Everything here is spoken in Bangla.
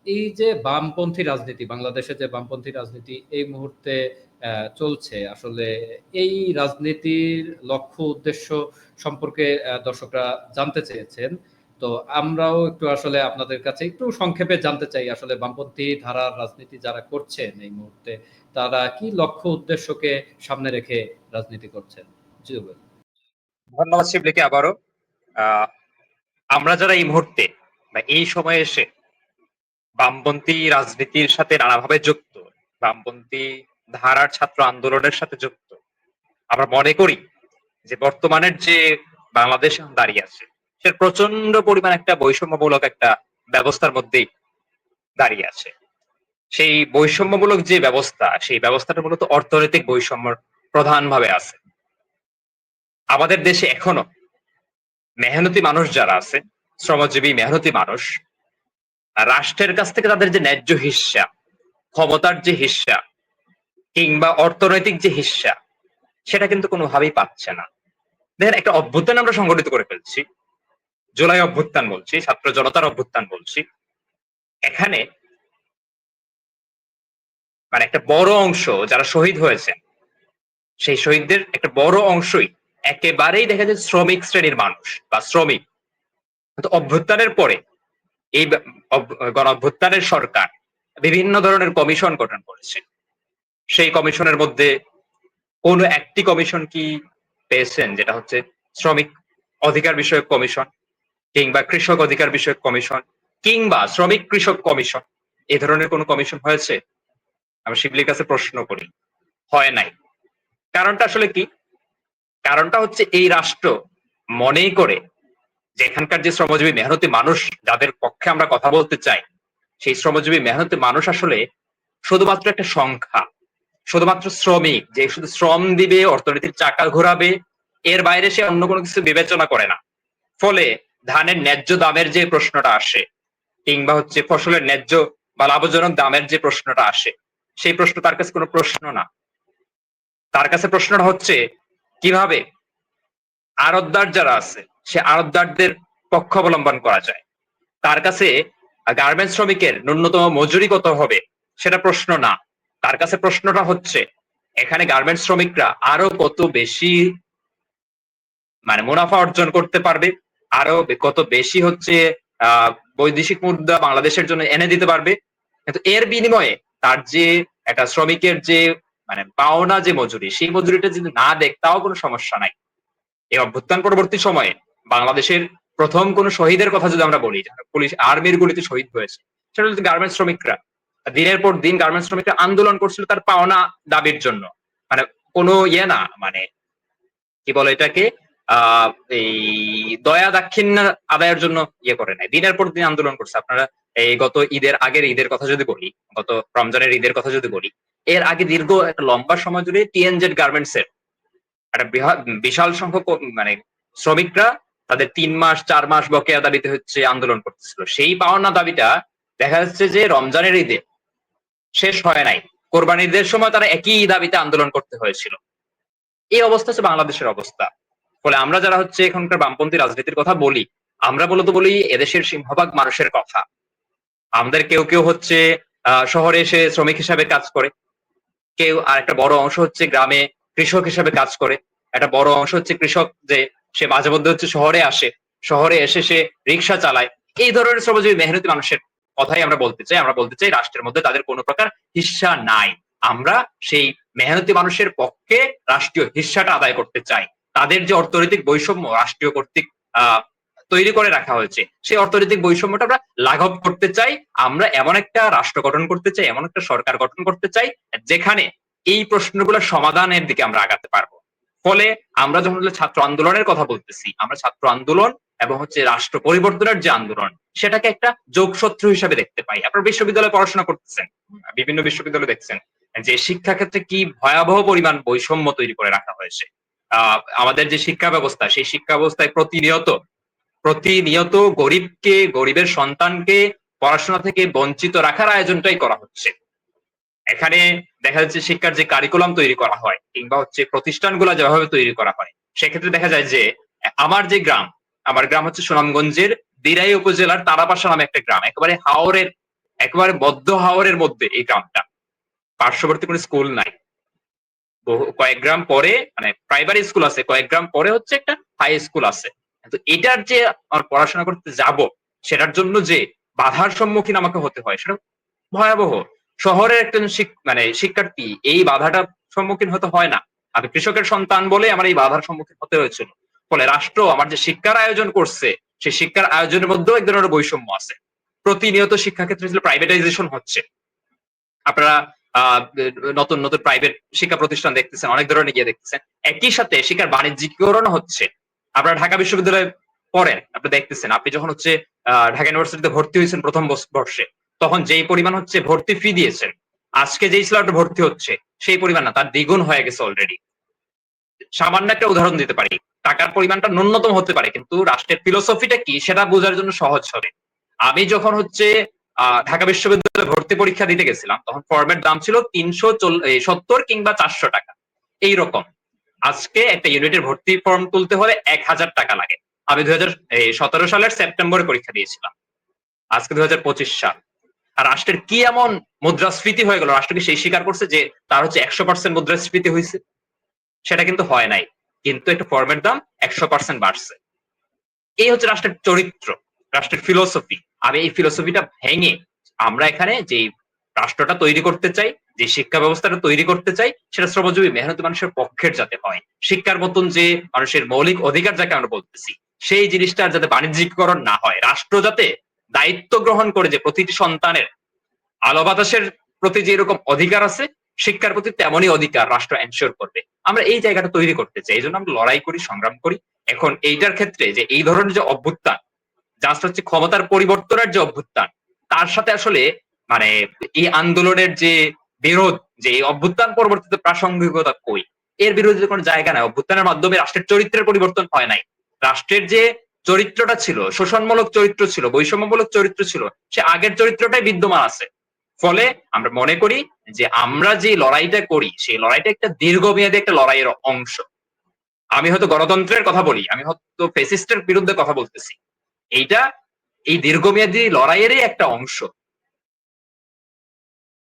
এই যে বামপন্থী রাজনীতি, বাংলাদেশে যে বামপন্থী রাজনীতি এই মুহূর্তে চলছে, আসলে এই রাজনীতির লক্ষ্য উদ্দেশ্য সম্পর্কে দর্শকরা জানতে চেয়েছেন। তো আমরাও একটু আসলে আপনাদের কাছে একটু সংক্ষেপে জানতে চাই, আসলে বামপন্থী ধারার রাজনীতি যারা করছেন এই মুহূর্তে, তারা কি লক্ষ্য উদ্দেশ্যকে সামনে রেখে রাজনীতি করছেন। জি রুবেল। ধন্যবাদ শিবলিকে আবারও। আহ আমরা যারা এই মুহূর্তে বা এই সময়ে এসে বামপন্থী রাজনীতির সাথে নানাভাবে যুক্ত, বামপন্থী ধারার ছাত্র আন্দোলনের সাথে যুক্ত, আমরা মনে করি যে বর্তমানের যে বাংলাদেশ এখন দাঁড়িয়ে আছে সে প্রচন্ড পরিমাণ একটা বৈষম্যমূলক একটা ব্যবস্থার মধ্যেই দাঁড়িয়ে আছে। সেই বৈষম্যমূলক যে ব্যবস্থা, সেই ব্যবস্থাটা মূলত অর্থনৈতিক বৈষম্য প্রধানভাবে আছে। আমাদের দেশে এখনো মেহনতি মানুষ যারা আছে, শ্রমজীবী মেহনতি মানুষ, রাষ্ট্রের কাছ থেকে তাদের যে ন্যায্য হিস্সা, ক্ষমতার যে হিস্সা কিংবা অর্থনৈতিক যে হিস্সা, সেটা কিন্তু কোনোভাবেই পাচ্ছে না। দেখেন, একটা অভ্যুত্থান আমরা সংগঠিত করে ফেলছি, জুলাই অভ্যুত্থান বলছি, ছাত্র জনতার অভ্যুত্থান বলছি। এখানে মানে একটা বড় অংশ যারা শহীদ হয়েছে, সেই শহীদদের একটা বড় অংশই একেবারেই দেখা যায় শ্রমিক শ্রেণীর মানুষ বা শ্রমিক। কিন্তু অভ্যুত্থানের পরে এই গণ অভ্যুত্থানের সরকার বিভিন্ন ধরনের কমিশন গঠন করেছে। সেই কমিশনের মধ্যে কোন একটি কমিশন কি পেয়েছেন যেটা হচ্ছে শ্রমিক অধিকার বিষয়ক কমিশন কিংবা কৃষক অধিকার বিষয়ক কমিশন কিংবা শ্রমিক কৃষক কমিশন? এ ধরনের কোন কমিশন হয়েছে? আমি শিবলির কাছে প্রশ্ন করি, হয় নাই। কারণটা আসলে কি? কারণটা হচ্ছে এই রাষ্ট্র মনেই করে যে এখানকার যে শ্রমজীবী মেহনতি মানুষ যাদের পক্ষে আমরা কথা বলতে চাই, সেই শ্রমজীবী মেহনতি মানুষ আসলে শুধুমাত্র একটা সংখ্যা, শুধুমাত্র শ্রমিক যে শুধু শ্রম দিবে, অর্থনীতির চাকা ঘোরাবে, এর বাইরে সে অন্য কোনো কিছু বিবেচনা করে না। ফলে ধানের ন্যায্য দামের যে প্রশ্নটা আসে কিংবা হচ্ছে ফসলের ন্যায্য বা লাভজনক দামের যে প্রশ্নটা আসে, সেই প্রশ্ন তার কাছে কোনো প্রশ্ন না। তার কাছে প্রশ্নটা হচ্ছে কিভাবে আড়তদার যারা আছে সে আড়তদারদের পক্ষ অবলম্বন করা যায়। তার কাছে গার্মেন্টস শ্রমিকের ন্যূনতম মজুরি কত হবে সেটা প্রশ্ন না। তার কাছে প্রশ্নটা হচ্ছে এখানে গার্মেন্টস শ্রমিকরা আরো কত বেশি মানে মুনাফা অর্জন করতে পারবে, আরো কত বেশি হচ্ছে বৈদেশিক মুদ্রা বাংলাদেশের জন্য এনে দিতে পারবে। কিন্তু এর বিনিময়ে তার যে একটা শ্রমিকের যে মানে পাওনা যে মজুরি, সেই মজুরিটা যদি না দেখ তাও কোনো সমস্যা নাই। এই অভ্যুত্থান পরবর্তী সময়ে বাংলাদেশের প্রথম কোন শহীদের কথা যদি আমরা বলি, যারা পুলিশ আর্মির গুলিতে শহীদ হয়েছে, সেটা হচ্ছে গার্মেন্টস শ্রমিকরা। দিনের পর দিন গার্মেন্টস শ্রমিকরা আন্দোলন করছিল তার পাওনা দাবির জন্য। মানে কোনো ইয়ে না, মানে কি বলে এটাকে, আহ এই দয়া দাক্ষিণ্য আদায়ের জন্য ইয়ে করে নাই, দিনের পর দিন আন্দোলন করছে। আপনারা এই গত ঈদের আগের ঈদের কথা যদি বলি, গত রমজানের ঈদের কথা যদি বলি, এর আগে দীর্ঘ একটা লম্বা সময় জুড়ে টিএনজেড গার্মেন্টস এর একটা বিশাল সংখ্যক মানে শ্রমিকরা তাদের 3 মাস 4 মাস বকেয়া দাবিতে হচ্ছে আন্দোলন করতেছিল। সেই পাওনা দাবিটা দেখা যাচ্ছে যে রমজানের ঈদে শেষ হয় নাই, কোরবানির ঈদের সময় তারা একই দাবিতে আন্দোলন করতে হয়েছিল। এই অবস্থা হচ্ছে বাংলাদেশের অবস্থা। ফলে আমরা যারা হচ্ছে এখনকার বামপন্থী রাজনীতির কথা বলি, আমরা মূলত বলি এদেশের সিংহভাগ মানুষের কথা। আমাদের কেউ কেউ হচ্ছে শহরে এসে শ্রমিক হিসাবে কাজ করে, কেউ আর একটা বড় অংশ হচ্ছে গ্রামে কৃষক হিসাবে কাজ করে, একটা বড় অংশ হচ্ছে কৃষক যে সে মাঝে মধ্যে হচ্ছে শহরে আসে, শহরে এসে সে রিক্সা চালায়। এই ধরনের শ্রমজীবী মেহনতি মানুষের কথাই আমরা বলতে চাই। আমরা বলতে চাই রাষ্ট্রের মধ্যে তাদের কোনো প্রকার হিস্সা নাই। আমরা সেই মেহনতি মানুষের পক্ষে রাষ্ট্রীয় হিস্সাটা আদায় করতে চাই। তাদের যে অর্থনৈতিক বৈষম্য রাষ্ট্রীয় কর্তৃক তৈরি করে রাখা হয়েছে, সেই অর্থনৈতিক বৈষম্যটা আমরা লাঘব করতে চাই। আমরা এমন একটা রাষ্ট্র গঠন করতে চাই, এমন একটা সরকার গঠন করতে চাই যেখানে এই প্রশ্নগুলোর সমাধানের দিকে আমরা আগাতে পারবো। ফলে আমরা যখন ছাত্র আন্দোলনের কথা বলতেছি, আমরা ছাত্র আন্দোলন এবং হচ্ছে রাষ্ট্র পরিবর্তনের যে আন্দোলন, সেটাকে একটা যোগসূত্র হিসাবে দেখতে পাই। আপনারা বিশ্ববিদ্যালয়ে পড়াশোনা করতেছেন, বিভিন্ন বিশ্ববিদ্যালয়ে দেখছেন যে শিক্ষা ক্ষেত্রে কি ভয়াবহ পরিমাণ বৈষম্য তৈরি করে রাখা হয়েছে। আমাদের যে শিক্ষা ব্যবস্থা, সেই শিক্ষা ব্যবস্থায় প্রতিনিয়ত প্রতিনিয়ত গরিবকে, গরিবের সন্তানকে পড়াশোনা থেকে বঞ্চিত রাখার আয়োজনটাই করা হচ্ছে। এখানে দেখা যাচ্ছে শিক্ষার যে কারিকুলাম তৈরি করা হয় কিংবা হচ্ছে প্রতিষ্ঠানগুলো যেভাবে তৈরি করা হয়, সেক্ষেত্রে দেখা যায় যে আমার যে গ্রাম, আমার গ্রাম হচ্ছে সুনামগঞ্জের দিরাই উপজেলার তারাপাশা নামে একটা গ্রাম, একেবারে হাওরের একেবারে বদ্ধ হাওরের মধ্যে এই গ্রামটা, পার্শ্ববর্তী কোনো স্কুল নাই। কয়েক গ্রাম পরে মানে প্রাইমারি স্কুল আছে, কয়েক গ্রাম পরে হচ্ছে একটা হাই স্কুল আছে। তো এটার যে আমার পড়াশোনা করতে যাব, সেটার জন্য যে বাধার সম্মুখীন আমাকে হতে হয় সেটা ভয়াবহ। শহরের একজন মানে শিক্ষার্থী এই বাধাটা সম্মুখীন হতে হয় না। আমি কৃষকের সন্তান বলে আমার এই বাধার সম্মুখীন হতে হয়েছিল। ফলে রাষ্ট্র আমার যে শিক্ষার আয়োজন করছে, সেই শিক্ষার আয়োজনের মধ্যেও এক ধরনের বৈষম্য আছে। প্রতিনিয়ত শিক্ষাক্ষেত্রে প্রাইভেটাইজেশন হচ্ছে। আপনারা নতুন নতুন প্রাইভেট শিক্ষা প্রতিষ্ঠান দেখতেছেন, অনেক ধরনের গিয়ে দেখতেছেন। একই সাথে শিক্ষার বাণিজ্যিকীকরণ হচ্ছে। আপনারা ঢাকা বিশ্ববিদ্যালয়ে পড়েন, আপনি দেখতেছেন, আপনি যখন হচ্ছে ঢাকা ইউনিভার্সিটিতে ভর্তি হয়েছেন প্রথম বর্ষে, তখন যেই পরিমাণ হচ্ছে ভর্তি ফি দিয়েছেন, আজকে যেই স্লটে ভর্তি হচ্ছে সেই পরিমাণ না, তার দ্বিগুণ হয়ে গেছে অলরেডি। সামান্য একটা উদাহরণ দিতে পারি, টাকার পরিমাণটা ন্যূনতম হতে পারে, কিন্তু রাষ্ট্রের ফিলোসফিটা কি সেটা বোঝার জন্য সহজ হবে। আমি যখন হচ্ছে ঢাকা বিশ্ববিদ্যালয়ে ভর্তি পরীক্ষা দিতে গেছিলাম, তখন ফর্মের দাম ছিল 370 কিংবা 400 টাকা এইরকম। আজকে একটা ইউনিটের ভর্তি ফর্ম তুলতে হলে 1000 টাকা লাগে। আমি 2017 সালের সেপ্টেম্বরে পরীক্ষা দিয়েছিলাম, আজকে 2025 সাল। আর রাষ্ট্রের কি এমন মুদ্রাস্ফীতি হয়ে গেল, রাষ্ট্রকে সেই স্বীকার করছে যে তার হচ্ছে 100% মুদ্রাস্ফীতি হয়েছে? সেটা কিন্তু হয় নাই, কিন্তু একটা ফর্মের দাম 100% বাড়ছে। এই হচ্ছে রাষ্ট্রের চরিত্র, রাষ্ট্রের ফিলোসফি। আমি এই ফিলোসফিটা ভেঙে আমরা এখানে যে রাষ্ট্রটা তৈরি করতে চাই, যে শিক্ষা ব্যবস্থাটা তৈরি করতে চাই, সেটা শ্রমজীবী মেহনতি মানুষের পক্ষের যাতে হয়। শিক্ষার মতন যে মানুষের মৌলিক অধিকার যাকে আমরা বলতেছি, সেই জিনিসটার যাতে বাণিজ্যিকরণ না হয়। রাষ্ট্র যাতে দায়িত্ব গ্রহণ করে যে প্রতিটি সন্তানের আলো বাতাসের প্রতি যে এরকম অধিকার আছে, শিক্ষার প্রতি তেমনই অধিকার রাষ্ট্র এনশিওর করবে। আমরা এই জায়গাটা তৈরি করতে চাই, এই জন্য আমরা লড়াই করি, সংগ্রাম করি। এখন এইটার ক্ষেত্রে যে এই ধরনের যে অভ্যুত্থান, জাস্ট হচ্ছে ক্ষমতার পরিবর্তনের যে অভ্যুত্থান, তার সাথে আসলে মানে এই আন্দোলনের যে বিরোধ, যে এই অভ্যুত্থান পরবর্তীতে প্রাসঙ্গিকতা কই, এর বিরোধী কোনো জায়গা নাই। অভ্যুত্থানের মাধ্যমে রাষ্ট্রের চরিত্রের পরিবর্তন হয় নাই। রাষ্ট্রের যে চরিত্রটা ছিল, শোষণমূলক চরিত্র ছিল, বৈষম্যমূলক চরিত্র ছিল, সে আগের চরিত্রটাই বিদ্যমান আছে। ফলে আমরা মনে করি যে আমরা যে লড়াইটা করি, সেই লড়াইটা একটা দীর্ঘমেয়াদী একটা লড়াইয়ের অংশ। আমি হয়তো গণতন্ত্রের কথা বলি, আমি হয়তো ফেসিস্টের বিরুদ্ধে কথা বলতেছি, এইটা এই দীর্ঘমেয়াদী লড়াইয়েরই একটা অংশ।